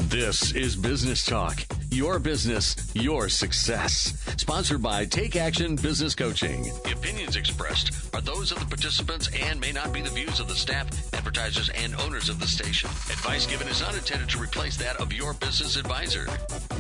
This is Business Talk. Your business, your success. Sponsored by Take Action Business Coaching. The opinions expressed are those of the participants and may not be the views of the staff, advertisers, and owners of the station. Advice given is not intended to replace that of your business advisor.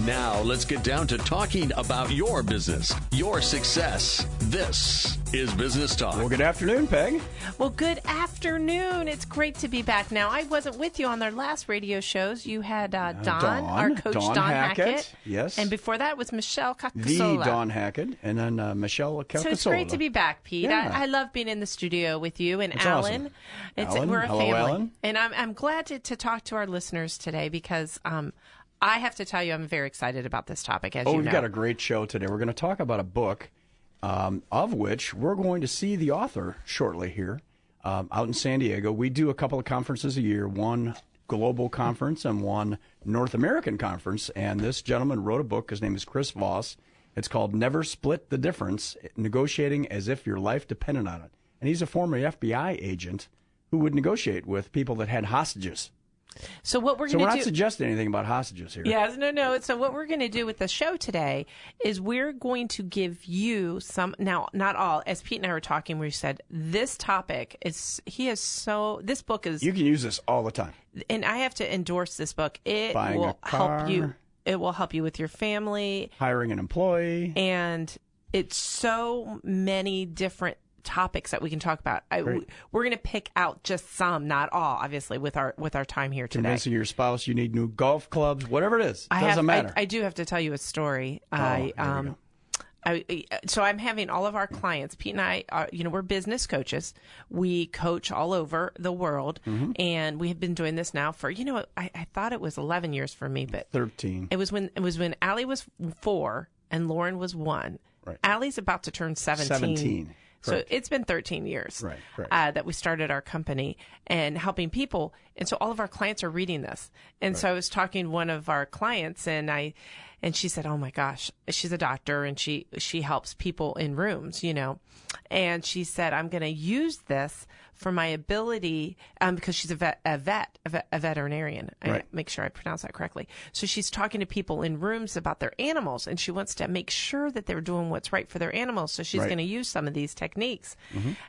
Now, let's get down to talking about your business, your success. This is Business Talk. Well, good afternoon, Peg. Well, good afternoon. It's great to be back. Now, I wasn't with you on their last radio shows. You had Don, our coach, Don Hackett. Yes. And before that was Michelle Cacasola. The Don Hackett, and then Michelle Cacasola. So it's great to be back, Pete. Yeah. I love being in the studio with you and It's Alan. awesome. We're a Hello, family. Alan. And I'm glad to talk to our listeners today because I have to tell you I'm very excited about this topic, as you know. We've got a great show today. We're going to talk about a book of which we're going to see the author shortly here out in San Diego. We do a couple of conferences a year, one global conference and one North American conference. And this gentleman wrote a book. His name is Chris Voss. It's called Never Split the Difference, Negotiating as If Your Life Depended on It. And he's a former FBI agent who would negotiate with people that had hostages. So what we're So going we're to not suggesting anything about hostages here. Yes, no. So what we're going to do with the show today is we're going to give you some, now, not all, as Pete and I were talking, we said this topic is, this book is. You can use this all the time. And I have to endorse this book. It Buying will a car, help you. It will help you with your family. Hiring an employee. And it's so many different topics that we can talk about. We're going to pick out just some, not all, obviously, with our time here today. Convincing your spouse you need new golf clubs, whatever it is, doesn't matter. I do have to tell you a story. So I'm having all of our clients, Pete and I, we're business coaches. We coach all over the world, and we have been doing this now for, I thought it was 11 years for me, but 13. It was when Allie was 4 and Lauren was 1. Right. Allie's about to turn 17. So it's been 13 years that we started our company and helping people. And so all of our clients are reading this. And so I was talking to one of our clients and she said, oh my gosh, she's a doctor and she helps people in rooms, and she said, I'm going to use this for my ability, because she's a veterinarian. I make sure I pronounce that correctly. So she's talking to people in rooms about their animals, and she wants to make sure that they're doing what's right for their animals. So she's going to use some of these techniques.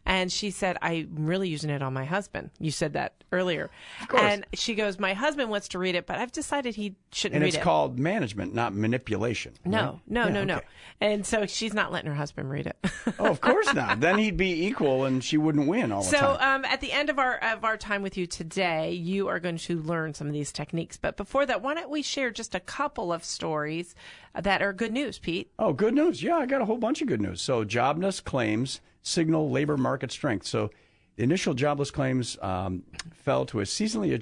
And she said, I'm really using it on my husband. You said that earlier. Of course. And she goes, my husband wants to read it, but I've decided he shouldn't read it. And it's called management, not manipulation. No. Okay. And so she's not letting her husband read it. Oh, of course not. Then he'd be equal and she wouldn't win all the time. So at the end of our time with you today, you are going to learn some of these techniques. But before that, why don't we share just a couple of stories that are good news, Pete? Oh, good news. Yeah, I got a whole bunch of good news. So jobless claims signal labor market strength. So the initial jobless claims fell to a seasonally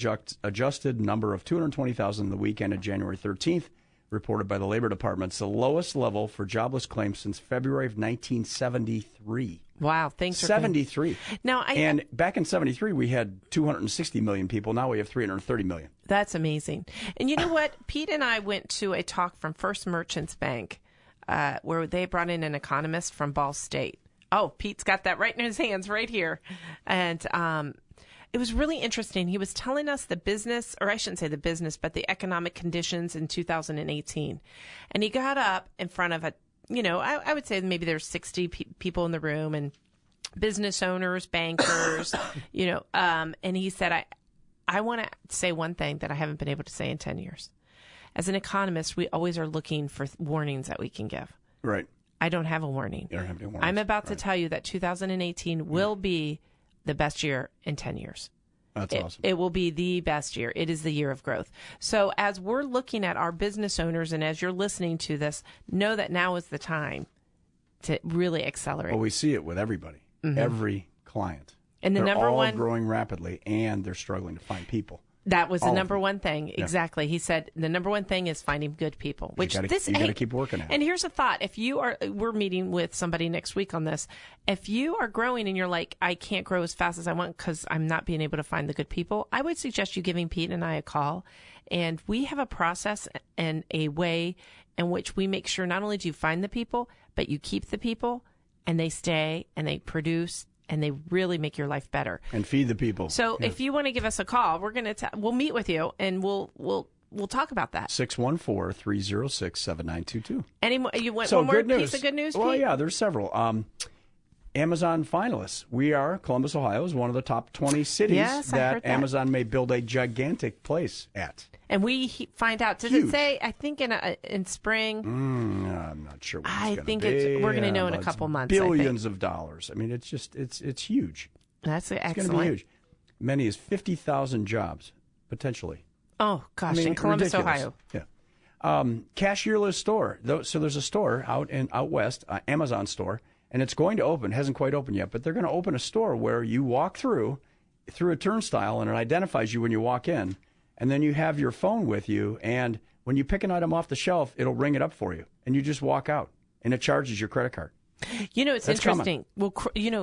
adjusted number of 220,000 the weekend of January 13th, reported by the Labor Department. It's the lowest level for jobless claims since February of 1973. Wow, thanks for 73. Now, and back in 73, we had 260 million people. Now we have 330 million. That's amazing. And you know what? Pete and I went to a talk from First Merchants Bank where they brought in an economist from Ball State. Oh, Pete's got that right in his hands right here. And it was really interesting. He was telling us the business, or I shouldn't say the business, but the economic conditions in 2018. And he got up in front of I would say maybe there's 60 people in the room and business owners, bankers, and he said, I want to say one thing that I haven't been able to say in 10 years. As an economist, we always are looking for warnings that we can give. Right. I don't have a warning. You don't have any warnings. I'm about to tell you that 2018 will be the best year in 10 years. That's awesome. It will be the best year. It is the year of growth. So as we're looking at our business owners and as you're listening to this, know that now is the time to really accelerate. Well, we see it with everybody, every client. And they're all growing rapidly, and they're struggling to find people. That was the number one thing. Yeah. Exactly. He said the number one thing is finding good people. Which you got to keep working at it. And here's a thought: we're meeting with somebody next week on this. If you are growing and you're like, I can't grow as fast as I want because I'm not being able to find the good people, I would suggest you giving Pete and I a call. And we have a process and a way in which we make sure not only do you find the people, but you keep the people, and they stay and they produce. And they really make your life better. And feed the people. So if you want to give us a call, we'll meet with you and we'll we'll talk about that. 614-306-7922. You want so one more good news. piece of good news, Pete? Well, yeah, there's several. Amazon finalists. We are, Columbus, Ohio, is one of the top 20 cities that Amazon may build a gigantic place at. And we find out, does it say, I think in spring? I'm not sure what it's going to be. I think we're going to know in a couple months. Billions of dollars. I mean, it's huge. That's excellent. It's going to be huge. Many as 50,000 jobs, potentially. Oh, gosh, in Columbus, ridiculous. Ohio. Yeah. Cashierless store. So there's a store out west, Amazon store, and it's going to open. Hasn't quite opened yet, but they're going to open a store where you walk through a turnstile, and it identifies you when you walk in. And then you have your phone with you, and when you pick an item off the shelf, it'll ring it up for you, and you just walk out, and it charges your credit card. It's interesting. Well,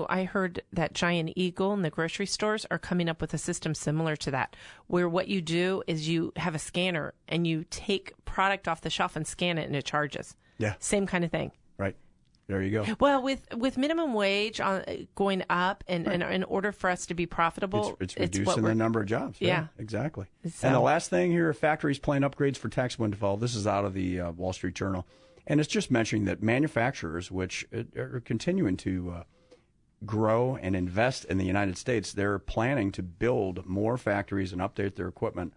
I heard that Giant Eagle and the grocery stores are coming up with a system similar to that, where what you do is you have a scanner, and you take product off the shelf and scan it, and it charges. Yeah. Same kind of thing. Right. There you go. Well, with minimum wage going up, and in order for us to be profitable, it's reducing the number of jobs. Right? Yeah, exactly. So, and the last thing here, factories plan upgrades for tax windfall. This is out of the Wall Street Journal, and it's just mentioning that manufacturers, which are continuing to grow and invest in the United States, they're planning to build more factories and update their equipment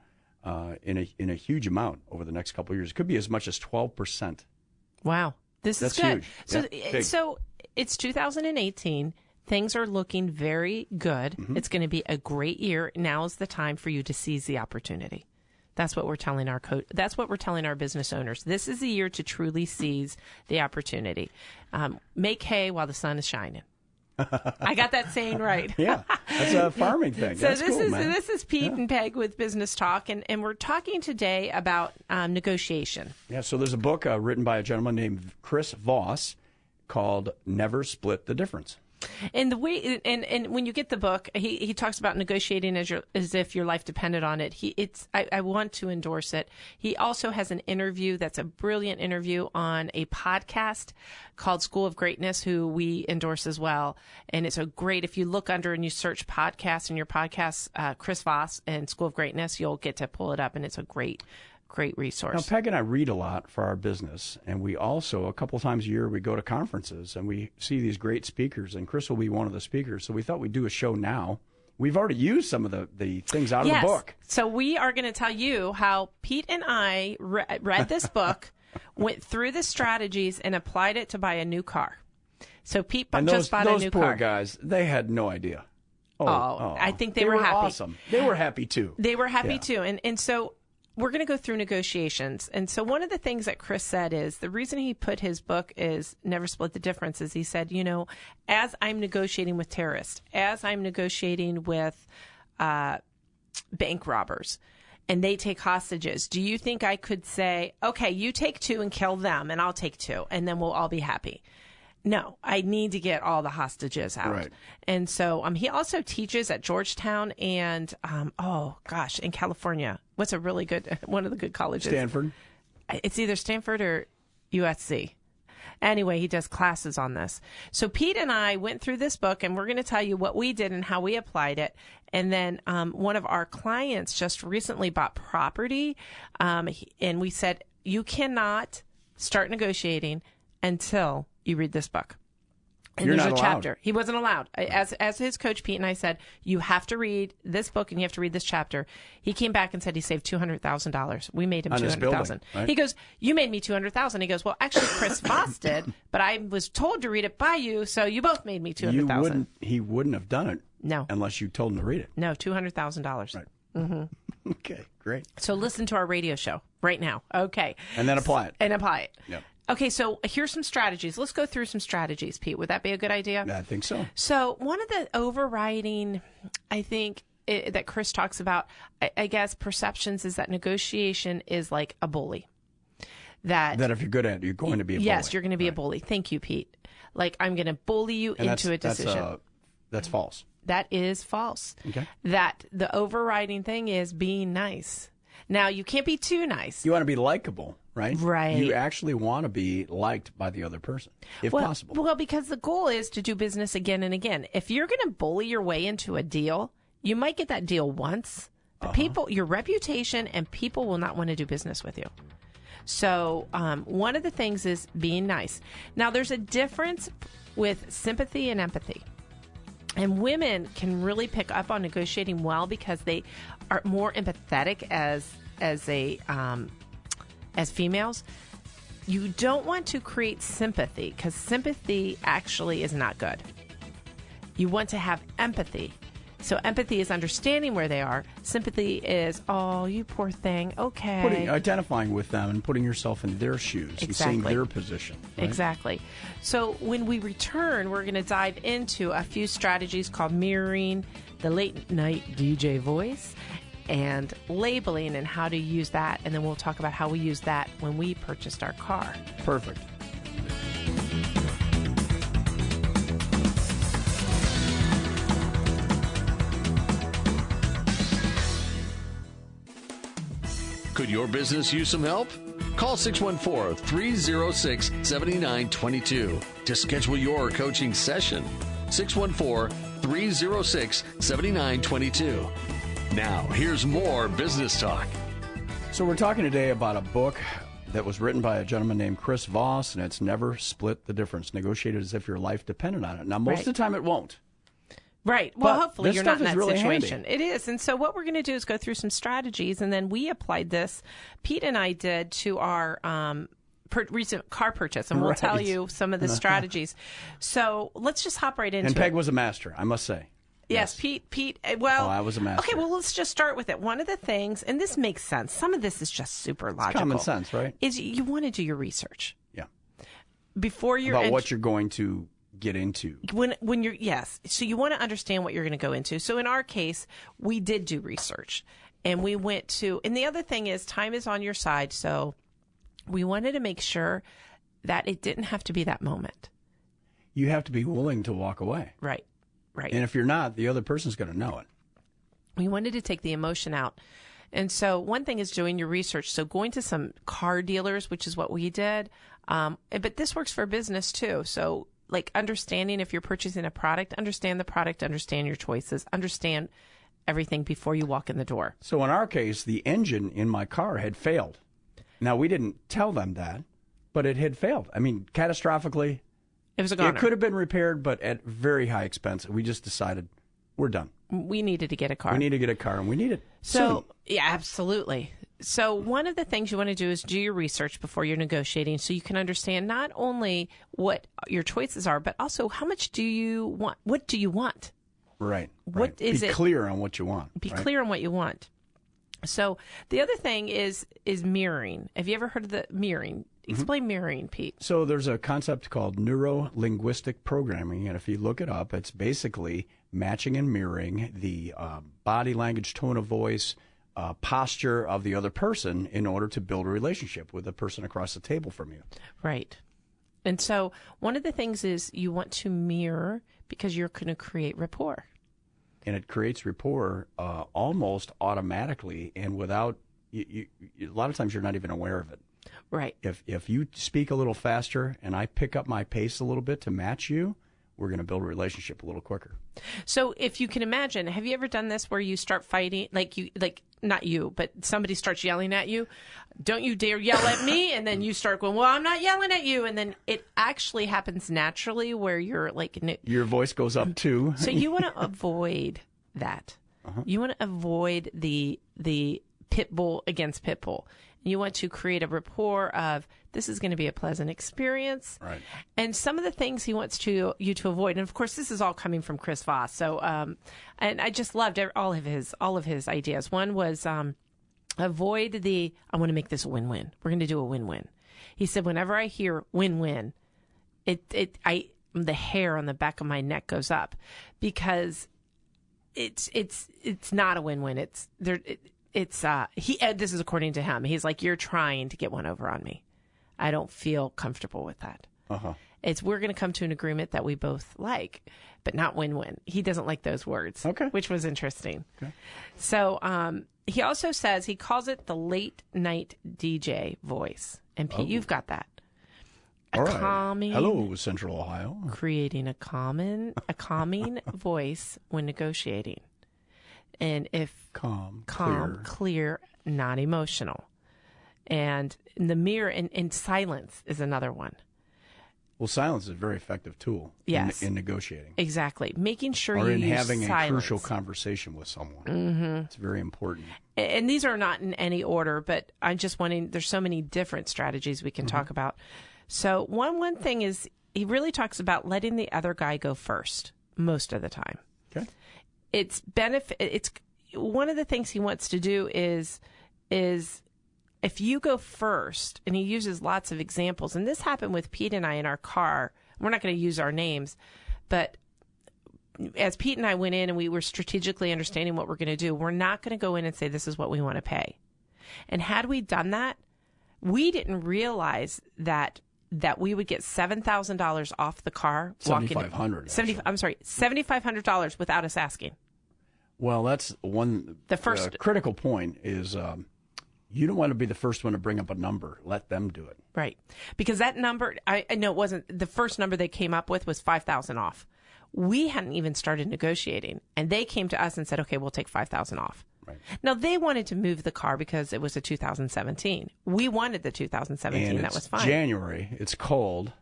in a huge amount over the next couple of years. It could be as much as 12%. Wow. That's good. Huge. So it's 2018. Things are looking very good. Mm-hmm. It's going to be a great year. Now is the time for you to seize the opportunity. That's what we're telling that's what we're telling our business owners. This is the year to truly seize the opportunity. Make hay while the sun is shining. I got that saying right. Yeah, that's a farming thing. So that's this is Pete and Peg with Business Talk, and we're talking today about negotiation. Yeah, so there's a book written by a gentleman named Chris Voss called Never Split the Difference. And the way, and when you get the book, he talks about negotiating as if your life depended on it. I want to endorse it. He also has an interview that's a brilliant interview on a podcast called School of Greatness, who we endorse as well. And it's a great, if you look under and you search podcasts in your podcasts, Chris Voss and School of Greatness, you'll get to pull it up, and it's a great resource. Now, Peg and I read a lot for our business, and we also, a couple of times a year, we go to conferences, and we see these great speakers, and Chris will be one of the speakers. So we thought we'd do a show now. We've already used some of the things out of the book. So we are going to tell you how Pete and I read this book, went through the strategies, and applied it to buy a new car. So Pete just bought a new car. Those poor guys, they had no idea. I think they were happy. Awesome. They were happy, too. They were happy, too. And so we're going to go through negotiations. And so one of the things that Chris said is the reason he put his book is Never Split the Difference is he said, as I'm negotiating with terrorists, as I'm negotiating with bank robbers, and they take hostages, do you think I could say, okay, you take 2 and kill them, and I'll take 2, and then we'll all be happy? No, I need to get all the hostages out. Right. And so he also teaches at Georgetown and, in California. What's a really good, one of the good colleges? Stanford. It's either Stanford or USC. Anyway, he does classes on this. So Pete and I went through this book, and we're going to tell you what we did and how we applied it. And then one of our clients just recently bought property, and we said, you cannot start negotiating until you read this book. And You're there's not a allowed. chapter. He wasn't allowed. As his coach, Pete and I said, you have to read this book and you have to read this chapter. He came back and said he saved $200,000. We made him $200,000. Right? He goes, you made me $200,000. He goes, well, actually, Chris Voss did, but I was told to read it by you, so you both made me $200,000. He wouldn't have done it. No. Unless you told him to read it. No, $200,000. Right. Mm-hmm. Okay, great. So listen to our radio show right now. Okay. And then apply it. Yep. Okay, so here's some strategies. Let's go through some strategies, Pete. Would that be a good idea? I think so. So one of the overriding, I think, that Chris talks about, I guess, perceptions is that negotiation is like a bully. That if you're good at it, you're going to be a bully. Yes, you're going to be a bully. Thank you, Pete. Like, I'm going to bully you into a decision. That's false. That is false. Okay. That the overriding thing is being nice. Now, you can't be too nice. You want to be likable, right? Right. You actually want to be liked by the other person, if possible. Well, because the goal is to do business again and again. If you're going to bully your way into a deal, you might get that deal once, People, your reputation, and people will not want to do business with you. So one of the things is being nice. Now, there's a difference with sympathy and empathy. And women can really pick up on negotiating well because they are more empathetic as females. You don't want to create sympathy because sympathy actually is not good. You want to have empathy. So empathy is understanding where they are. Sympathy is, oh, you poor thing. Okay. Identifying with them and putting yourself in their shoes and seeing their position. Right? Exactly. So when we return, we're going to dive into a few strategies called mirroring, the late night DJ voice, and labeling and how to use that. And then we'll talk about how we used that when we purchased our car. Perfect. Could your business use some help? Call 614-306-7922 to schedule your coaching session. 614-306-7922. Now, here's more business talk. So we're talking today about a book that was written by a gentleman named Chris Voss, and it's Never Split the Difference. Negotiate it as if your life depended on it. Now, most of the time it won't. Right. Well, but hopefully you're not in that really situation. Handy. It is. And so what we're going to do is go through some strategies, and then we applied this, Pete and I did, to our recent car purchase, and we'll tell you some of the strategies. So let's just hop right into it. And Peg was a master, I must say. Yes, Pete, well... Oh, I was a master. Okay, well, let's just start with it. One of the things, and this makes sense, some of this is just super logical. It's common sense, right? Is you want to do your research. Yeah. Before you're... About what you're going to get into. When you're... Yes. So you want to understand what you're going to go into. So in our case, we did do research. And we went to... And the other thing is, time is on your side, so we wanted to make sure that it didn't have to be that moment. You have to be willing to walk away. Right. Right. And if you're not, the other person's going to know it. We wanted to take the emotion out. And so one thing is doing your research. So going to some car dealers, which is what we did. But this works for business too. So like understanding if you're purchasing a product, understand the product, understand your choices, understand everything before you walk in the door. So in our case, the engine in my car had failed. Now, we didn't tell them that, but it had failed. I mean, catastrophically. It was a goner. It could have been repaired, but at very high expense. We just decided we're done. We needed to get a car. We need to get a car, and we need it soon. So, yeah, absolutely. So one of the things you want to do is do your research before you're negotiating so you can understand not only what your choices are, but also how much do you want? What do you want? Right. What is it? Be clear on what you want. Be clear on what you want. So the other thing is mirroring. Have you ever heard of the mirroring? Explain mirroring, Pete. So there's a concept called neuro-linguistic programming, and if you look it up, it's basically matching and mirroring the body language, tone of voice, posture of the other person in order to build a relationship with the person across the table from you. Right. And so one of the things is you want to mirror because you're going to create rapport. And it creates rapport almost automatically and without, a lot of times you're not even aware of it. Right. If you speak a little faster and I pick up my pace a little bit to match you, we're going to build a relationship a little quicker. So if you can imagine, have you ever done this where you start fighting, not you, but somebody starts yelling at you? Don't you dare yell at me. And then you start going, well, I'm not yelling at you. And then it actually happens naturally where you're like... Your voice goes up too. So you want to avoid that. You want to avoid the pit bull against pit bull. You want to create a rapport of this is going to be a pleasant experience. Right. And some of the things he wants you to avoid, and of course this is all coming from Chris Voss. So, and I just loved all of his ideas. One was avoid I want to make this a win-win. We're going to do a win-win. He said, whenever I hear win-win, the hair on the back of my neck goes up because it's not a win-win. This is according to him. He's like, you're trying to get one over on me. I don't feel comfortable with that. We're going to come to an agreement that we both like, but not win-win. He doesn't like those words, which was interesting. Okay. So he also says, he calls it the late night DJ voice. And Pete, you've got that. Calming. Hello, Central Ohio. Creating a calming voice when negotiating. And if calm, clear, not emotional. And the mirror and silence is another one. Well, silence is a very effective tool in negotiating. Exactly. Making sure or you in use having silence. a crucial conversation with someone. It's very important. And these are not in any order, but I'm just wanting, there's so many different strategies we can talk about. So one thing is he really talks about letting the other guy go first most of the time. Okay. It's one of the things he wants to do is if you go first, and he uses lots of examples, and this happened with Pete and I in our car. We're not going to use our names, but as Pete and I went in and we were strategically understanding what we're going to do, we're not going to go in and say, this is what we want to pay. And had we done that, we didn't realize that we would get $7,000 off the car. $7,500. I'm sorry, $7,500 without us asking. Well, that's one. The first critical point is you don't want to be the first one to bring up a number. Let them do it. Right. Because that number, I know it wasn't, the first number they came up with was $5,000 off. We hadn't even started negotiating, and they came to us and said, okay, we'll take $5,000 off. Right. Now, they wanted to move the car because it was a 2017. We wanted the 2017. And that was fine. January. It's cold,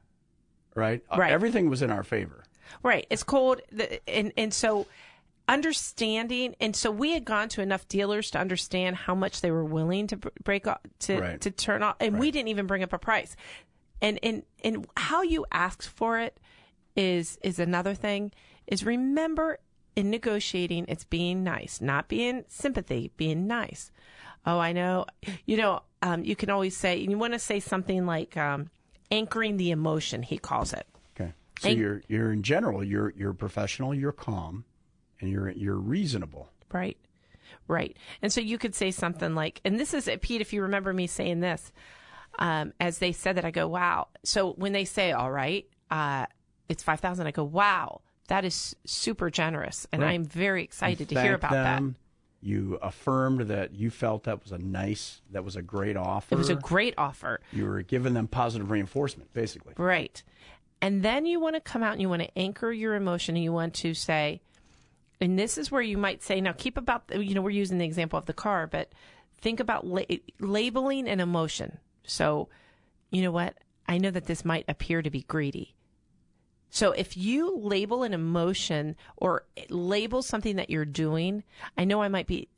right? Right. Everything was in our favor. Right. It's cold. And so understanding, and so we had gone to enough dealers to understand how much they were willing to break off, to turn off, and we didn't even bring up a price. And how you ask for it is another thing. Is remember, in negotiating, it's being nice, not being sympathy, being nice. Oh, I know. You can always say, you want to say something like anchoring the emotion, he calls it. Okay. So you're in general, you're professional, you're calm, and you're reasonable. Right. Right. And so you could say something like, and this is, Pete, if you remember me saying this, as they said that, I go, wow. So when they say, all right, it's $5,000, I go, wow, that is super generous. And I'm very excited to hear about that. You affirmed that you felt that was a great offer. It was a great offer. You were giving them positive reinforcement, basically. Right. And then you want to come out and you want to anchor your emotion, and you want to say, and this is where you might say, now keep about, we're using the example of the car, but think about labeling an emotion. So, you know what? I know that this might appear to be greedy. So if you label an emotion or label something that you're doing, I know the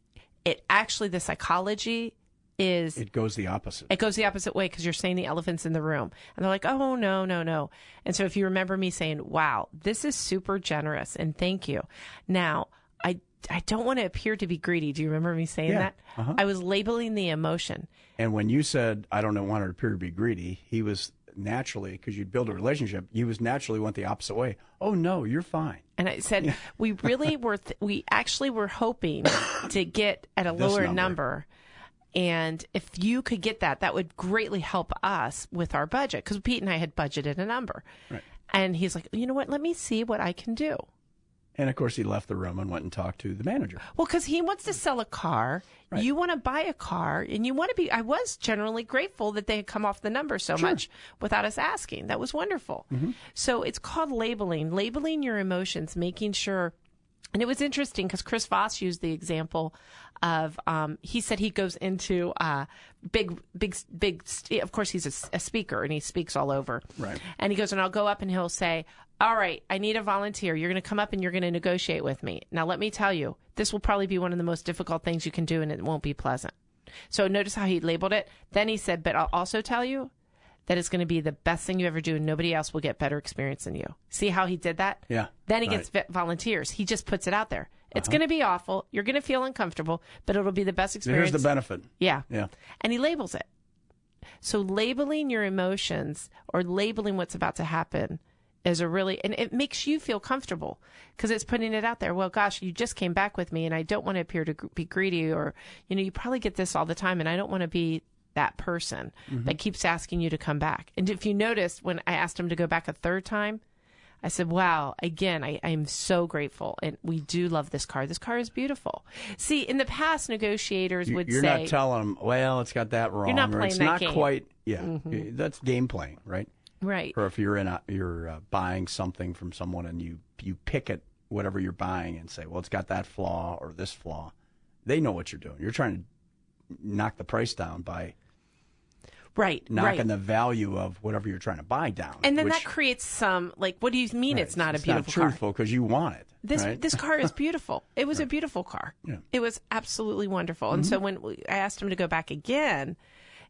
psychology is... It goes the opposite. It goes the opposite way because you're saying the elephant's in the room. And they're like, oh, no. And so if you remember me saying, wow, this is super generous and thank you. Now, I don't want to appear to be greedy. Do you remember me saying that? Uh-huh. I was labeling the emotion. And when you said, I don't want to appear to be greedy, he was... naturally, because you'd build a relationship, you went the opposite way. Oh, no, you're fine. And I said, we really we actually were hoping to get at a lower number. And if you could get that would greatly help us with our budget, because Pete and I had budgeted a number. Right. And he's like, you know what, let me see what I can do. And, of course, he left the room and went and talked to the manager. Well, because he wants to sell a car. Right. You want to buy a car, and you want to be... I was generally grateful that they had come off the number so much without us asking. That was wonderful. Mm-hmm. So it's called labeling your emotions, making sure... And it was interesting because Chris Voss used the example of... he said he goes into big... Of course, he's a speaker, and he speaks all over. Right. And he goes, and I'll go up and he'll say... All right, I need a volunteer. You're going to come up and you're going to negotiate with me. Now, let me tell you, this will probably be one of the most difficult things you can do, and it won't be pleasant. So notice how he labeled it. Then he said, but I'll also tell you that it's going to be the best thing you ever do, and nobody else will get better experience than you. See how he did that? Yeah. Then he gets volunteers. He just puts it out there. It's going to be awful. You're going to feel uncomfortable, but it'll be the best experience. Here's the benefit. Yeah. And he labels it. So labeling your emotions or labeling what's about to happen is and it makes you feel comfortable because it's putting it out there. Well, gosh, you just came back with me and I don't want to appear to be greedy, or, you probably get this all the time and I don't want to be that person that keeps asking you to come back. And if you noticed, when I asked him to go back a third time, I said, wow, again, I am so grateful. And we do love this car. This car is beautiful. See, in the past, negotiators would say... You're not telling them, well, it's got that wrong. You're not playing that game. It's not quite, that's game playing, right? Right. Or if you're buying something from someone and you pick it whatever you're buying and say, well, it's got that flaw or this flaw. They know what you're doing. You're trying to knock the price down by knocking the value of whatever you're trying to buy down. And then that creates some, like, what do you mean it's not a beautiful car? It's not truthful because you want it. This car is beautiful. It was a beautiful car. Yeah. It was absolutely wonderful. And so when I asked him to go back again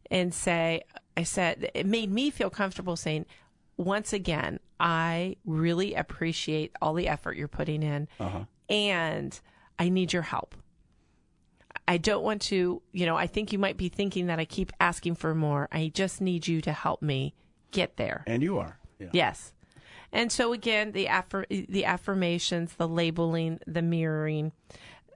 and I said, it made me feel comfortable saying, once again, I really appreciate all the effort you're putting in, and I need your help. I don't want to, I think you might be thinking that I keep asking for more. I just need you to help me get there. And you are. Yeah. Yes. And so again, the affirmations, the labeling, the mirroring,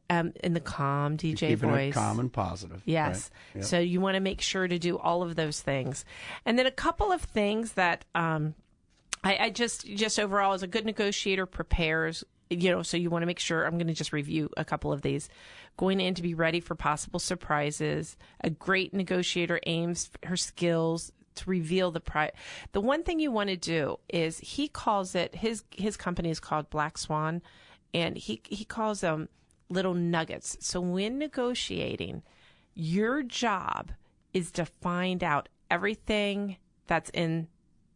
and the calm DJ keeping voice. It calm and positive. Yes. Right? Yep. So you want to make sure to do all of those things. And then a couple of things that I just overall, as a good negotiator, prepares, so you want to make sure, I'm going to just review a couple of these. Going in to be ready for possible surprises. A great negotiator aims her skills to reveal the price. The one thing you want to do is, he calls it, his company is called Black Swan, and he calls them little nuggets. So when negotiating, your job is to find out everything that's in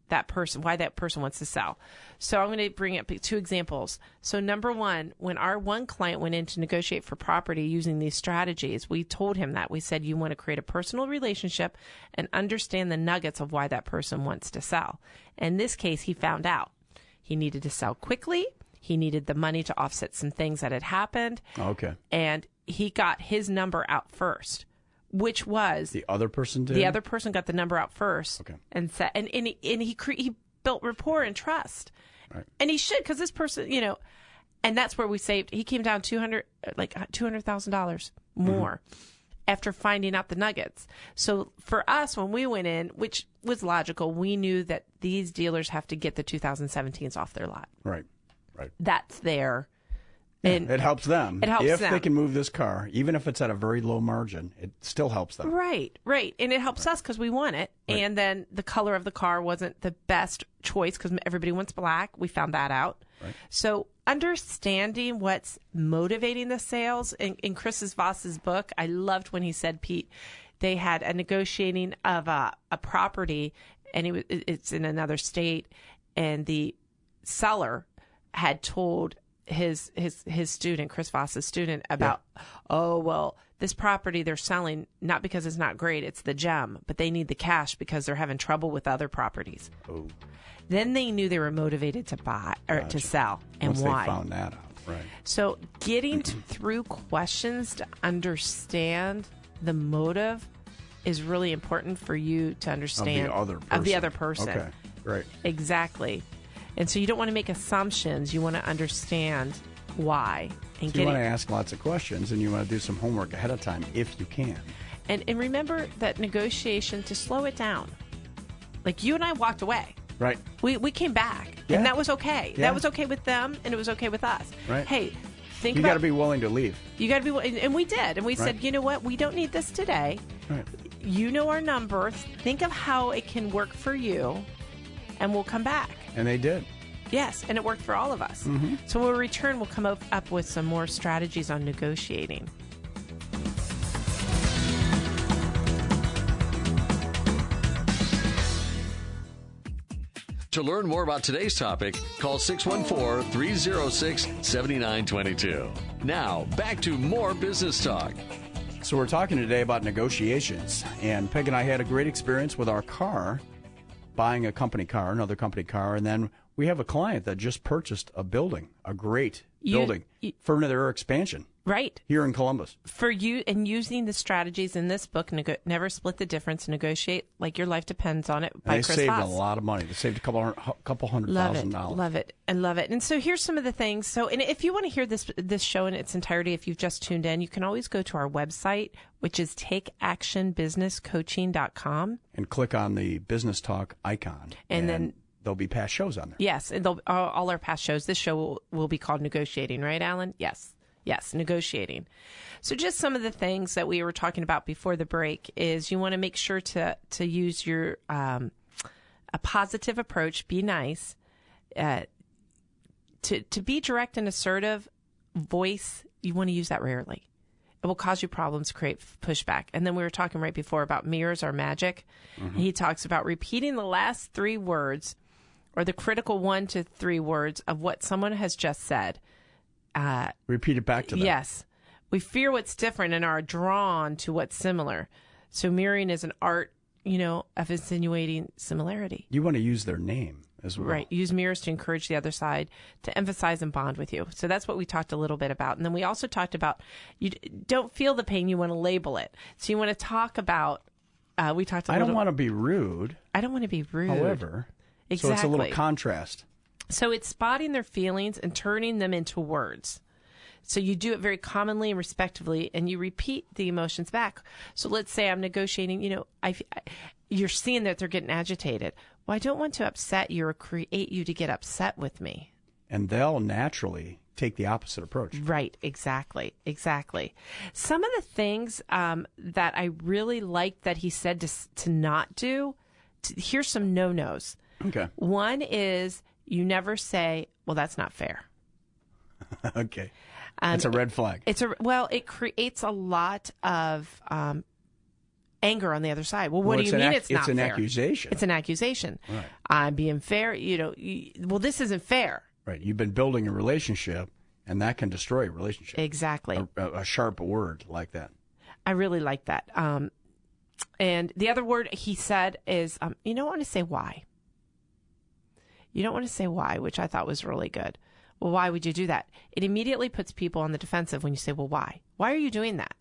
that person, why that person wants to sell. So I'm going to bring up 2 examples. So number one, when our one client went in to negotiate for property using these strategies, we told him that. We said, you want to create a personal relationship and understand the nuggets of why that person wants to sell. In this case, he found out he needed to sell quickly. He needed the money to offset some things that had happened. Okay. And he got his number out first, which was the other person did. The other person got the number out first. Okay. And said, and he built rapport and trust. Right. And he should, because this person, and that's where we saved. He came down $200,000 more after finding out the nuggets. So for us, when we went in, which was logical, we knew that these dealers have to get the 2017s off their lot. Right. Right. That's there. And it helps them. It helps if them. They can move this car, even if it's at a very low margin, it still helps them. Right. And it helps us because we want it. Right. And then the color of the car wasn't the best choice because everybody wants black. We found that out. Right. So understanding what's motivating the sales. In Chris Voss's book, I loved when he said, Pete, they had a negotiating of a property, and it's in another state, and the seller had told his student, Chris Voss's student, about, this property they're selling, not because it's not great, it's the gem, but they need the cash because they're having trouble with other properties. Oh. Then they knew they were motivated to buy or to sell, and once why. They found that out, right? So getting through questions to understand the motive is really important for you to understand of the other person. Okay, right. Exactly. And so you don't want to make assumptions. You want to understand why. And so you want to ask lots of questions, and you want to do some homework ahead of time if you can. And remember that negotiation, to slow it down. Like, you and I walked away. Right. We came back, and that was okay. Yeah. That was okay with them, and it was okay with us. Right. Hey, you got to be willing to leave. You got to be, and we did. And we said, you know what? We don't need this today. Right. You know our number. Think of how it can work for you, and we'll come back. And they did. Yes, and it worked for all of us. Mm-hmm. So when we return, we'll come up with some more strategies on negotiating. To learn more about today's topic, call 614-306-7922. Now, back to more business talk. So we're talking today about negotiations, and Peg and I had a great experience with our car, buying another company car, and then we have a client that just purchased a building, a great building for their expansion. Right. Here in Columbus. For you, and using the strategies in this book, Never Split the Difference, Negotiate Like Your Life Depends on It, by Chris Voss. They saved a lot of money. They saved a couple $100,000. Love it. I love it. And so here's some of the things. So, and if you want to hear this show in its entirety, if you've just tuned in, you can always go to our website, which is takeactionbusinesscoaching.com. And click on the Business Talk icon. And then there'll be past shows on there. Yes, and all our past shows. This show will be called Negotiating, right, Alan? Yes, negotiating. So just some of the things that we were talking about before the break is you want to make sure to use your a positive approach, be nice, to be direct and assertive, voice, you want to use that rarely. It will cause you problems, create pushback. And then we were talking right before about mirrors are magic. Mm-hmm. He talks about repeating the last 3 words or the critical 1 to 3 words of what someone has just said. Repeat it back to them. Yes. We fear what's different and are drawn to what's similar. So mirroring is an art, of insinuating similarity. You want to use their name as well. Right. Use mirrors to encourage the other side to emphasize and bond with you. So that's what we talked a little bit about. And then we also talked about you don't feel the pain, you want to label it. So you want to talk about, we talked a little. I don't want to be rude. I don't want to be rude. However, exactly. So it's a little contrast. So it's spotting their feelings and turning them into words. So you do it very commonly and respectively, and you repeat the emotions back. So let's say I'm negotiating, you're seeing that they're getting agitated. Well, I don't want to upset you or create you to get upset with me. And they'll naturally take the opposite approach. Right, exactly. Some of the things that I really liked that he said to not do, here's some no-nos. Okay. One is you never say, well, that's not fair. Okay. It's a red flag. It creates a lot of anger on the other side. Well, what do you mean it's not fair? It's an accusation. It's an accusation. Right. I'm being fair. Well, this isn't fair. Right. You've been building a relationship, and that can destroy a relationship. Exactly. A sharp word like that. I really like that. And the other word he said is, you don't want to say why. You don't want to say why, which I thought was really good. Well, why would you do that? It immediately puts people on the defensive when you say, well, why? Why are you doing that?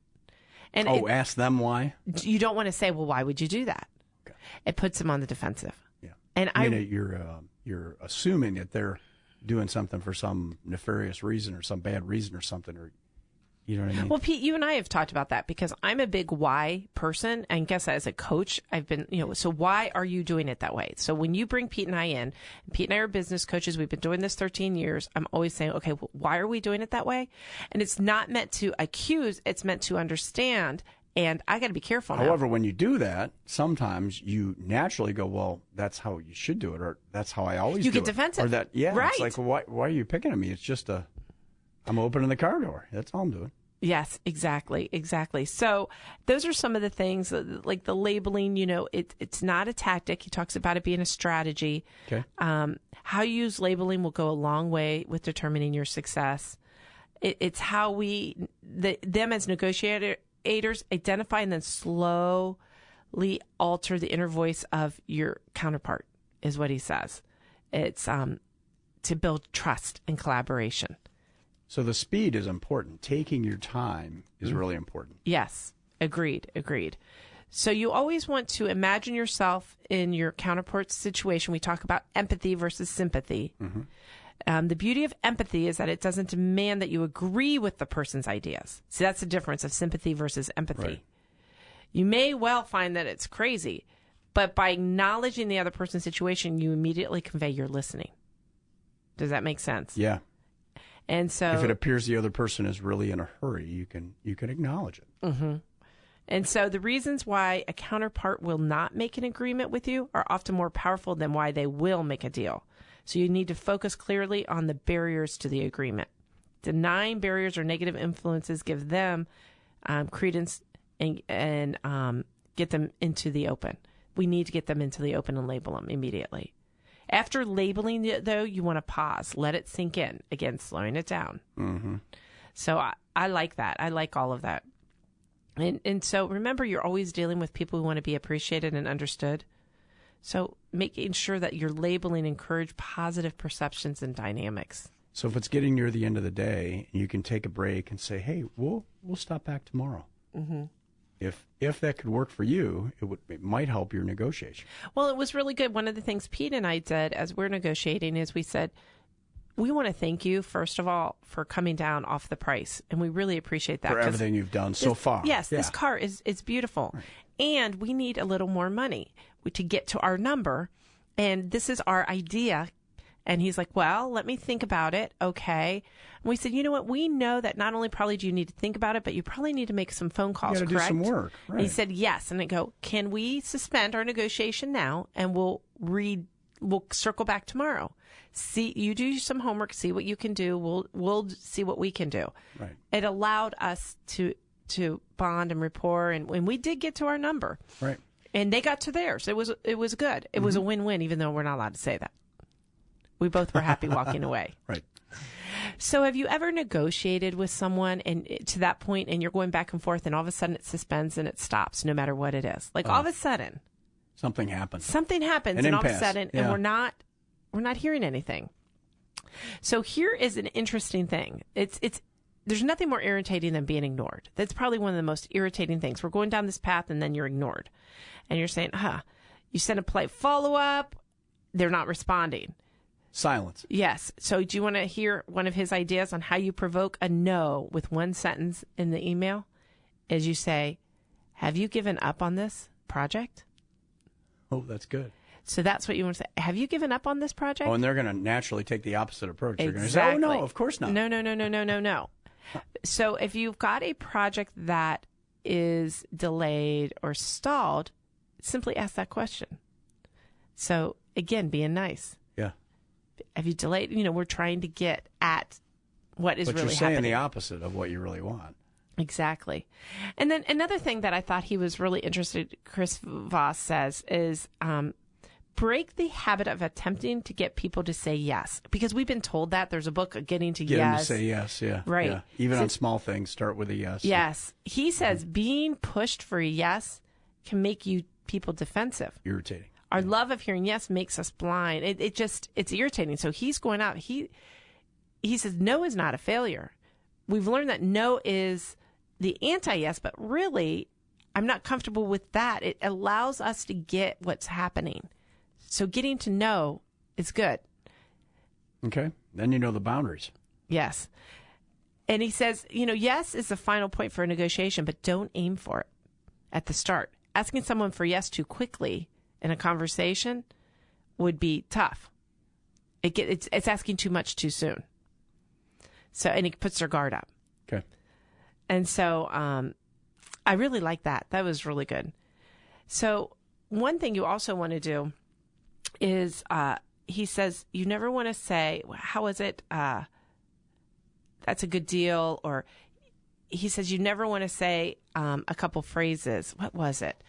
And ask them why? You don't want to say, well, why would you do that? Okay. It puts them on the defensive. Yeah. And you're assuming that they're doing something for some nefarious reason or some bad reason or something, or you know what I mean? Well, Pete, you and I have talked about that because I'm a big why person. And guess as a coach, I've been, so why are you doing it that way? So when you bring Pete and I in, Pete and I are business coaches. We've been doing this 13 years. I'm always saying, okay, well, why are we doing it that way? And it's not meant to accuse. It's meant to understand. And I got to be careful now. However, when you do that, sometimes you naturally go, well, that's how you should do it. Or that's how I always do it. You get defensive. Or that, yeah. Right. It's like, well, why are you picking at me? It's just I'm opening the car door. That's all I'm doing. Yes, exactly. So those are some of the things like the labeling, it's not a tactic. He talks about it being a strategy. Okay. How you use labeling will go a long way with determining your success. It's how them as negotiators identify and then slowly alter the inner voice of your counterpart is what he says. It's to build trust and collaboration. So the speed is important. Taking your time is really important. Yes. Agreed. So you always want to imagine yourself in your counterpart's situation. We talk about empathy versus sympathy. Mm-hmm. The beauty of empathy is that it doesn't demand that you agree with the person's ideas. See, that's the difference of sympathy versus empathy. Right. You may well find that it's crazy, but by acknowledging the other person's situation, you immediately convey you're listening. Does that make sense? Yeah. And so, if it appears the other person is really in a hurry, you can acknowledge it. Mm-hmm. And so the reasons why a counterpart will not make an agreement with you are often more powerful than why they will make a deal. So you need to focus clearly on the barriers to the agreement. Denying barriers or negative influences give them credence and get them into the open. We need to get them into the open and label them immediately. After labeling it, though, you want to pause, let it sink in. Again, slowing it down. Mm-hmm. So I like that. I like all of that. And so remember, you're always dealing with people who want to be appreciated and understood. So making sure that you're labeling encourage positive perceptions and dynamics. So if it's getting near the end of the day, you can take a break and say, hey, we'll stop back tomorrow. Mm-hmm. If that could work for you, it might help your negotiation. Well, it was really good. One of the things Pete and I did as we're negotiating is we said, we want to thank you, first of all, for coming down off the price. And we really appreciate that. For everything you've done so far. Yes, yeah. This car is beautiful. Right. And we need a little more money to get to our number. And this is our idea. And he's like, well, let me think about it. Okay. And we said, you know what? We know that not only probably do you need to think about it, but you probably need to make some phone calls, correct? You got to do some work. Right. And he said, yes. And I go, can we suspend our negotiation now and we'll we'll circle back tomorrow. See, you do some homework, see what you can do. We'll see what we can do. Right. It allowed us to bond and rapport, and when we did get to our number. Right. And they got to theirs. It was good. It was a win-win, even though we're not allowed to say that. We both were happy walking away. Right. So have you ever negotiated with someone and to that point, and you're going back and forth, and all of a sudden it suspends and it stops, no matter what it is? Like all of a sudden, something happens. And all of a sudden, and we're not hearing anything. So here is an interesting thing. There's nothing more irritating than being ignored. That's probably one of the most irritating things. We're going down this path, and then you're ignored, and you're saying, you send a polite follow-up, they're not responding. Silence. Yes. So do you want to hear one of his ideas on how you provoke a no with one sentence in the email? As you say, have you given up on this project? Oh, that's good. So that's what you want to say. Have you given up on this project? Oh, and they're going to naturally take the opposite approach. They're Exactly. going to say, oh, no, of course not. No. So if you've got a project that is delayed or stalled, simply ask that question. So again, being nice. Yeah. Have you delayed? We're trying to get at what is but really you're saying happening. The opposite of what you really want. Exactly. And then another thing that I thought he was really interested, Chris Voss says, is break the habit of attempting to get people to say yes. Because we've been told that. There's a book, Getting to Get Yes. them to say yes, yeah. Right. Yeah. Even on small things, start with a yes. Yes. He says being pushed for a yes can make people defensive. Irritating. Our love of hearing yes makes us blind. It's irritating. So he's going out. He says no is not a failure. We've learned that no is the anti-yes, but really, I'm not comfortable with that. It allows us to get what's happening. So getting to know is good. Okay. Then you know the boundaries. Yes. And he says, yes is the final point for a negotiation, but don't aim for it at the start. Asking someone for yes too quickly in a conversation would be tough. It's asking too much too soon. So, and it puts their guard up. Okay. And so I really like that. That was really good. So one thing you also want to do is he says you never want to say, how is it? That's a good deal. Or he says you never want to say a couple phrases. What was it?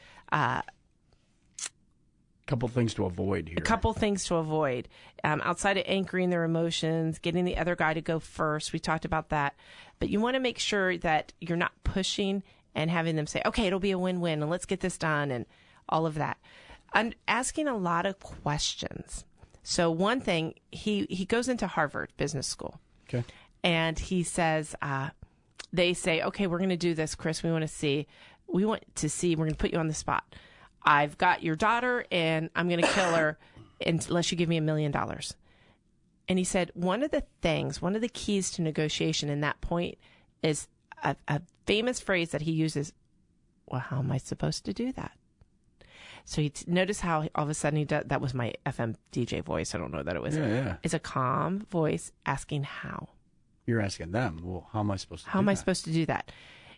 Couple things to avoid here. A couple things to avoid. Outside of anchoring their emotions, getting the other guy to go first. We talked about that. But you want to make sure that you're not pushing and having them say, okay, it'll be a win-win and let's get this done and all of that. And asking a lot of questions. So one thing, he goes into Harvard Business School. Okay. And he says, they say, okay, we're going to do this, Chris. We're going to put you on the spot. I've got your daughter, and I'm going to kill her unless you give me $1 million. And he said, one of the keys to negotiation in that point is a famous phrase that he uses, well, how am I supposed to do that? So notice how all of a sudden he does, that was my FM DJ voice. I don't know that it was. Yeah. It's a calm voice asking how. You're asking them, well, how am I supposed to do that? How am I supposed to do that?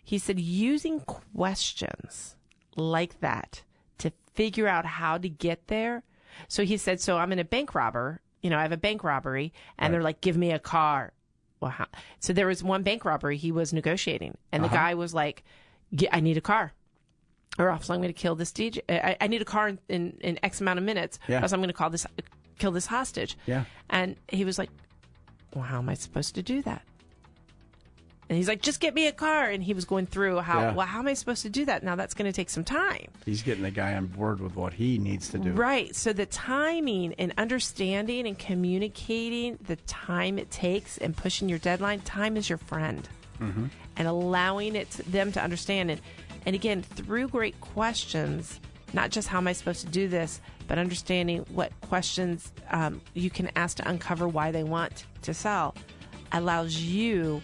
He said, using questions like that to figure out how to get there. So he said, so I'm in a bank robber. I have a bank robbery, and they're like, give me a car. Well, how? So there was one bank robbery he was negotiating, and the guy was like, I need a car. Or else I'm going to kill this DJ. I need a car in X amount of minutes, or else I'm going to kill this hostage. Yeah. And he was like, well, how am I supposed to do that? And he's like, just get me a car. And he was going through how am I supposed to do that? Now that's going to take some time. He's getting the guy on board with what he needs to do. Right. So the timing and understanding and communicating the time it takes and pushing your deadline, time is your friend. Mm-hmm. And allowing them to understand. And again, through great questions, not just how am I supposed to do this, but understanding what questions you can ask to uncover why they want to sell allows you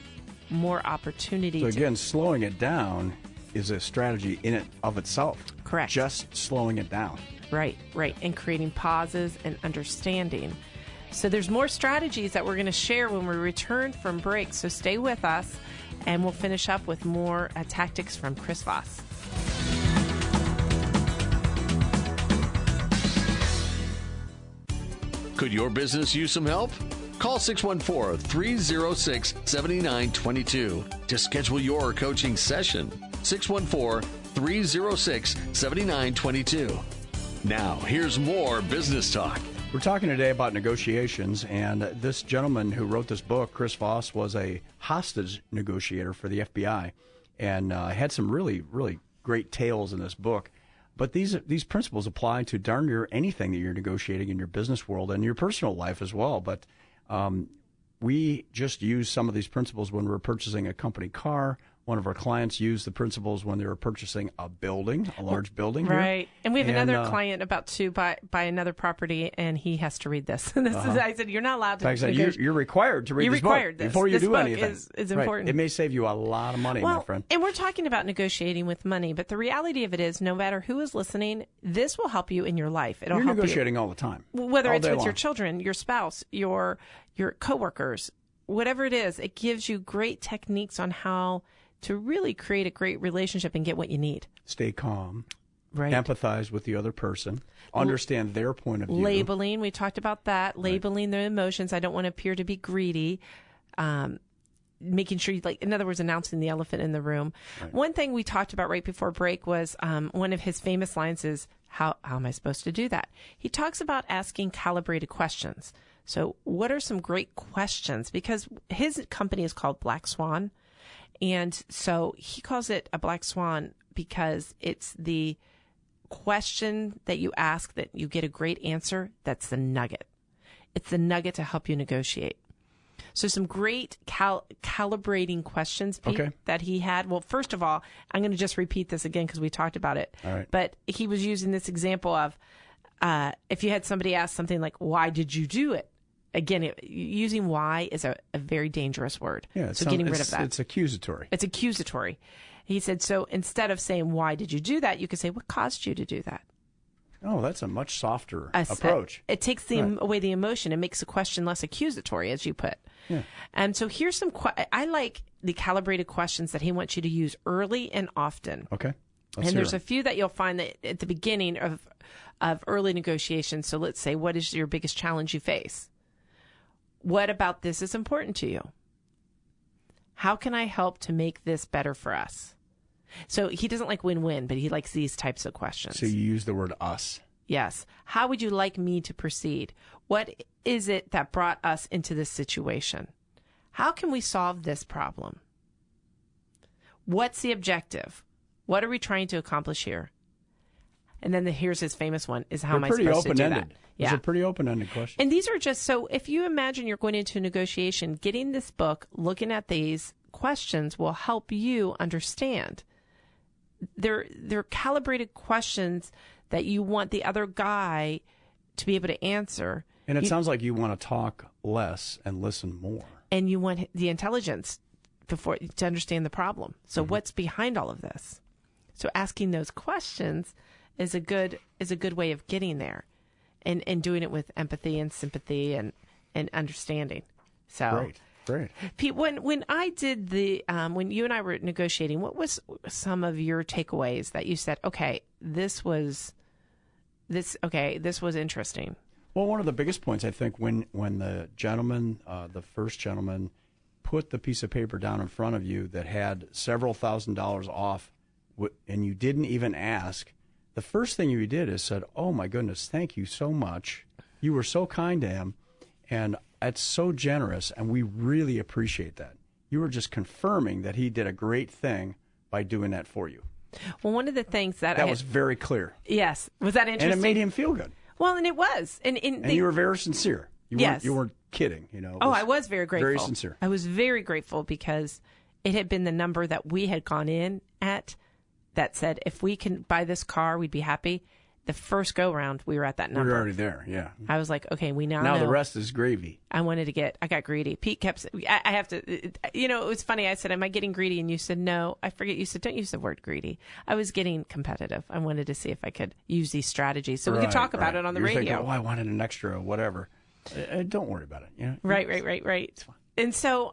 more opportunity. So again, slowing it down is a strategy in it of itself. Correct. Just slowing it down. Right. And creating pauses and understanding. So there's more strategies that we're going to share when we return from break. So stay with us, and we'll finish up with more tactics from Chris Voss. Could your business use some help? Call 614-306-7922 to schedule your coaching session. 614-306-7922. Now, here's more business talk. We're talking today about negotiations, and this gentleman who wrote this book, Chris Voss, was a hostage negotiator for the FBI, and had some really, really great tales in this book. But these principles apply to darn near anything that you're negotiating in your business world and your personal life as well. But we just use some of these principles when we're purchasing a company car. One of our clients used the principles when they were purchasing a building, a large building. Right. And we have another client about to buy another property, and he has to read this. I said, you're not allowed to. I said, you're required to read this book before you do anything. This book is important. It may save you a lot of money, my friend. And we're talking about negotiating with money, but the reality of it is, no matter who is listening, this will help you in your life. You're negotiating all the time. Whether it's with your children, your spouse, your coworkers, whatever it is, it gives you great techniques on how to really create a great relationship and get what you need. Stay calm. Right. Empathize with the other person. Understand their point of view. Labeling. We talked about that. Labeling their emotions. I don't want to appear to be greedy. Making sure, in other words, announcing the elephant in the room. Right. One thing we talked about right before break was one of his famous lines is, how am I supposed to do that? He talks about asking calibrated questions. So what are some great questions? Because his company is called Black Swan. And so he calls it a black swan because it's the question that you ask that you get a great answer. That's the nugget. It's the nugget to help you negotiate. So some great calibrating questions, Pete, that he had. Well, first of all, I'm going to just repeat this again because we talked about it. All right. But he was using this example of if you had somebody ask something like, why did you do it? Again, using why is a very dangerous word. Yeah, so getting rid of that. It's accusatory. It's accusatory. He said, so instead of saying, why did you do that? You could say, what caused you to do that? Oh, that's a much softer approach. It takes away the emotion. It makes the question less accusatory, as you put. Yeah. And so here's some, I like the calibrated questions that he wants you to use early and often. Okay. And there's a few that you'll find that at the beginning of early negotiations. So let's say, what is your biggest challenge you face? What about this is important to you? How can I help to make this better for us? So he doesn't like win-win, but he likes these types of questions. So you use the word us. Yes. How would you like me to proceed? What is it that brought us into this situation? How can we solve this problem? What's the objective? What are we trying to accomplish here? And then here's his famous one, is how am I supposed to do that? Yeah. It's a pretty open-ended question. And these are just, so if you imagine you're going into a negotiation, getting this book, looking at these questions will help you understand. They're calibrated questions that you want the other guy to be able to answer. And it sounds like you want to talk less and listen more. And you want the intelligence to understand the problem. So what's behind all of this? So asking those questions is a good way of getting there. And doing it with empathy and sympathy and understanding. So great. Pete, when I did when you and I were negotiating, what was some of your takeaways that you said, okay, this was interesting? Well, one of the biggest points, I think, when the gentleman, the first gentleman, put the piece of paper down in front of you that had several $1,000s off, and you didn't even ask. The first thing you did is said, oh, my goodness, thank you so much. You were so kind to him, and it's so generous, and we really appreciate that. You were just confirming that he did a great thing by doing that for you. Well, one of the things that was very clear. Yes. Was that interesting? And it made him feel good. Well, and it was. And you were very sincere. You weren't kidding. I was very grateful. Very sincere. I was very grateful because it had been the number that we had gone in at that said, if we can buy this car, we'd be happy. The first go-round, we were at that number. We were already there, yeah. I was like, okay, we now know. Now the rest is gravy. I got greedy. Pete kept, I have to, it was funny. I said, am I getting greedy? And you said, no. I forget. You said, don't use the word greedy. I was getting competitive. I wanted to see if I could use these strategies so we could talk about it on the radio. Thinking, I wanted an extra whatever. Don't worry about it. Right. It's fine. And so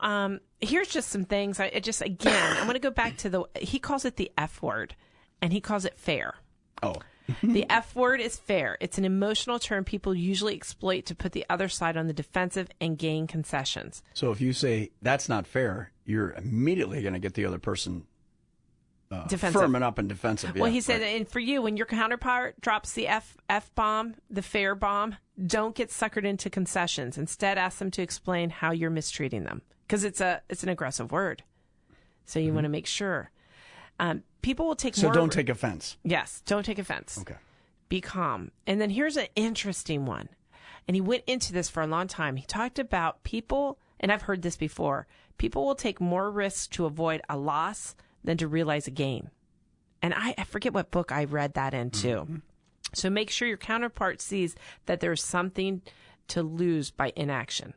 here's just some things. I want to go back to he calls it the F word, and he calls it fair. Oh. The F word is fair. It's an emotional term people usually exploit to put the other side on the defensive and gain concessions. So if you say that's not fair, you're immediately going to get the other person firming up and defensive. Well, he said, and for you, when your counterpart drops the F bomb, the fair bomb, don't get suckered into concessions. Instead, ask them to explain how you're mistreating them, because it's an aggressive word. So you want to make sure. People will take more. So don't take offense. Yes, don't take offense. Okay. Be calm. And then here's an interesting one. And he went into this for a long time. He talked about people, and I've heard this before, people will take more risks to avoid a loss than to realize a gain. And I forget what book I read that in too. Mm-hmm. So make sure your counterpart sees that there's something to lose by inaction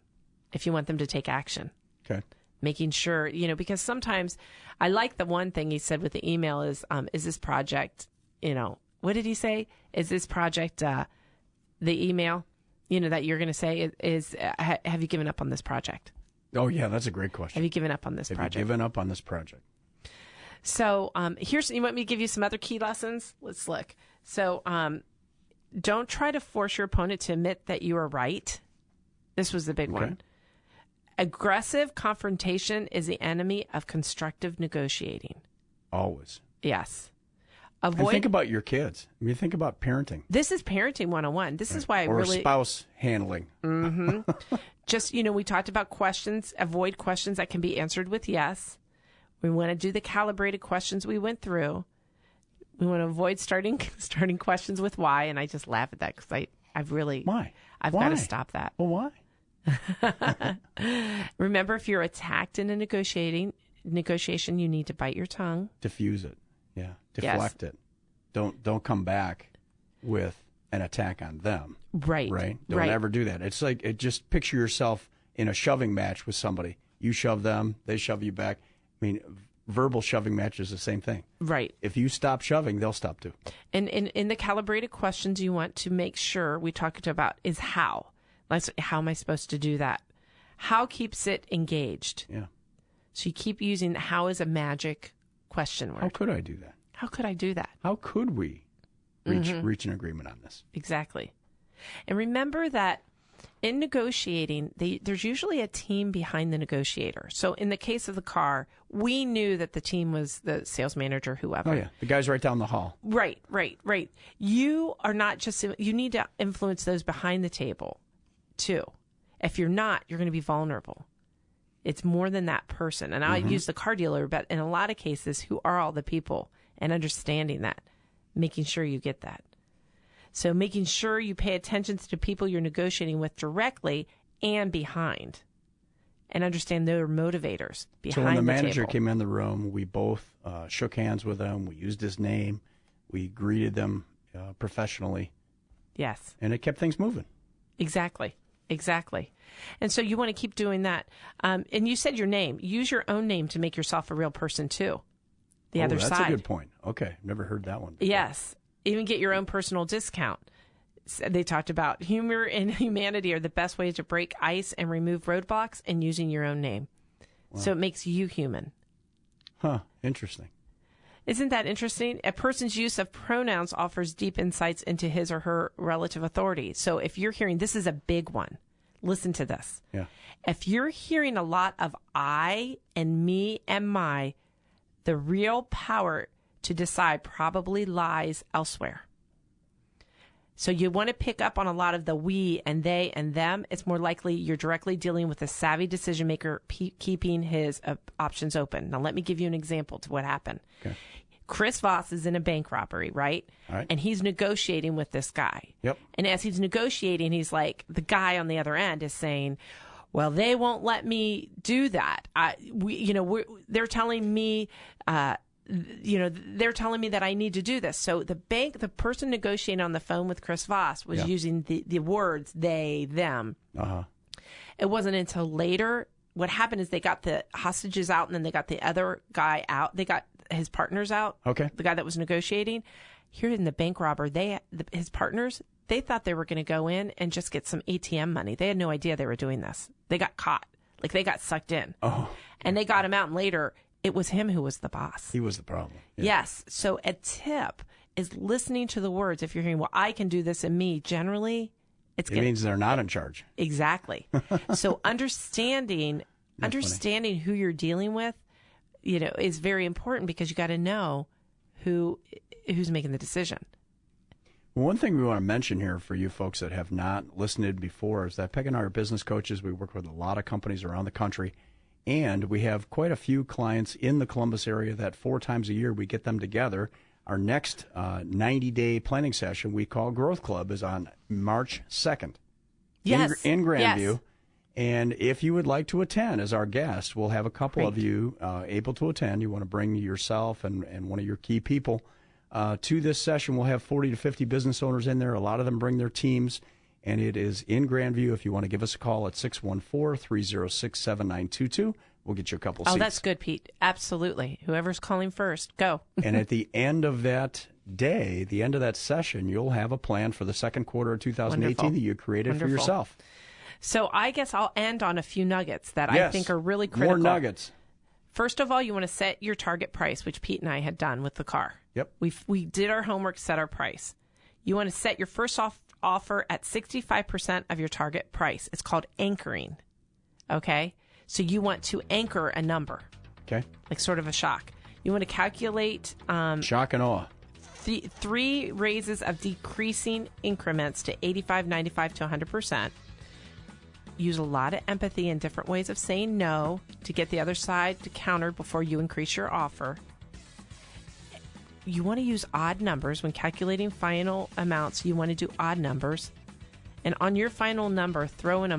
if you want them to take action. Okay. Making sure, because sometimes I like the one thing he said with the email is this project, what did he say? Is this project, the email, that you're going to say is have you given up on this project? Oh, yeah, that's a great question. Have you given up on this project? Have you given up on this project? So you want me to give you some other key lessons? Let's look. So don't try to force your opponent to admit that you are right. This was the big one. Aggressive confrontation is the enemy of constructive negotiating. Always. Yes. And think about your kids. I mean, think about parenting. This is parenting 101. This is why or spouse handling. Mm-hmm. Just, we talked about questions. Avoid questions that can be answered with yes. We want to do the calibrated questions we went through. We want to avoid starting questions with why. And I just laugh at that because I've really... Why? I've got to stop that. Well, why? Remember, if you're attacked in a negotiation, you need to bite your tongue. Diffuse it. Yeah. Deflect it. Don't come back with an attack on them. Right. Right? Don't ever do that. It's like, just picture yourself in a shoving match with somebody. You shove them, they shove you back. I mean, verbal shoving match is the same thing. Right. If you stop shoving, they'll stop too. And in the calibrated questions you want to make sure we talked about is how. How am I supposed to do that? How keeps it engaged? Yeah. So you keep using how is a magic question word. How could I do that? How could I do that? How could we reach an agreement on this? Exactly. And remember that in negotiating, there's usually a team behind the negotiator. So in the case of the car, we knew that the team was the sales manager, whoever. Oh, yeah. The guy's right down the hall. Right. You are not just, you need to influence those behind the table, too. If you're not, you're going to be vulnerable. It's more than that person. And I use the car dealer, but in a lot of cases, who are all the people, and understanding that, making sure you get that. So making sure you pay attention to the people you're negotiating with directly and behind, and understand their motivators behind the table. So when the manager came in the room, we both shook hands with him. We used his name. We greeted them professionally. Yes. And it kept things moving. Exactly. And so you want to keep doing that. And you said your name. Use your own name to make yourself a real person, too. The other side. That's a good point. Okay. Never heard that one before. Yes. Even get your own personal discount. They talked about humor and humanity are the best ways to break ice and remove roadblocks, and using your own name. Wow. So it makes you human. Huh. Interesting. Isn't that interesting? A person's use of pronouns offers deep insights into his or her relative authority. So if you're hearing, this is a big one. Listen to this. Yeah. If you're hearing a lot of I and me and my, the real power to decide probably lies elsewhere. So you want to pick up on a lot of the we and they and them. It's more likely you're directly dealing with a savvy decision maker keeping his options open. Now, let me give you an example to what happened. Okay. Chris Voss is in a bank robbery, right? All right. And he's negotiating with this guy. Yep. And as he's negotiating, he's like, the guy on the other end is saying, well, they won't let me do that. They're telling me, they're telling me that I need to do this. So the person negotiating on the phone with Chris Voss was using the words they, them. Uh-huh. It wasn't until later. What happened is they got the hostages out, and then they got the other guy out. They got his partners out. Okay. The guy that was negotiating. Here in the bank robber, his partners, they thought they were going to go in and just get some ATM money. They had no idea they were doing this. They got caught. Like, they got sucked in. Oh. And they got him out, and later it was him who was the boss. He was the problem. Yeah. Yes. So a tip is listening to the words. If you're hearing, well, I can do this in me, generally, it means they're not in charge. Exactly. So understanding who you're dealing with, is very important, because you got to know who's making the decision. Well, one thing we want to mention here for you folks that have not listened before is that Peg and I are business coaches. We work with a lot of companies around the country, and we have quite a few clients in the Columbus area that 4 times a year we get them together. Our next 90-day planning session we call Growth Club is on March 2nd in Grandview. Yes. And if you would like to attend as our guest, we'll have a couple of you able to attend. You want to bring yourself and one of your key people to this session. We'll have 40 to 50 business owners in there. A lot of them bring their teams, and it is in Grandview. If you want to give us a call at 614-306-7922, we'll get you a couple seats. Oh, that's good, Pete. Absolutely. Whoever's calling first, go. And at the end of that day, the end of that session, you'll have a plan for the second quarter of 2018 that you created for yourself. So I guess I'll end on a few nuggets that I think are really critical. More nuggets. First of all, you want to set your target price, which Pete and I had done with the car. Yep. We did our homework, set our price. You want to set your first offer at 65% of your target price. It's called anchoring. Okay? So you want to anchor a number. Okay. Like sort of a shock. You want to calculate... shock and awe. 3 raises of decreasing increments to 85, 95 to 100%. Use a lot of empathy and different ways of saying no to get the other side to counter before you increase your offer. You want to use odd numbers when calculating final amounts. You want to do odd numbers. And on your final number, throw in a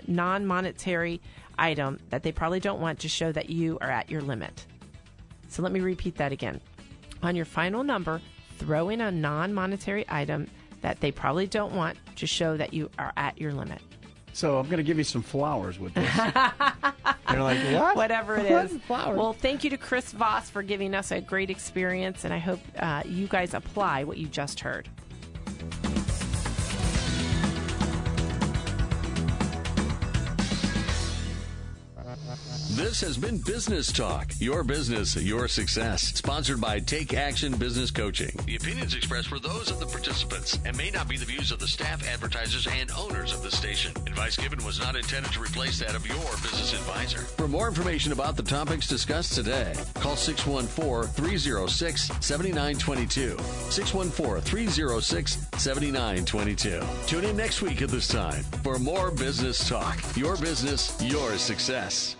non-monetary item that they probably don't want to show that you are at your limit. So let me repeat that again. On your final number, throw in a non-monetary item that they probably don't want to show that you are at your limit. So I'm going to give you some flowers with this. You're like, what? Whatever it is. Flowers? Well, thank you to Chris Voss for giving us a great experience, and I hope you guys apply what you just heard. This has been Business Talk, your business, your success. Sponsored by Take Action Business Coaching. The opinions expressed were those of the participants and may not be the views of the staff, advertisers, and owners of the station. Advice given was not intended to replace that of your business advisor. For more information about the topics discussed today, call 614-306-7922. 614-306-7922. Tune in next week at this time for more Business Talk, your business, your success.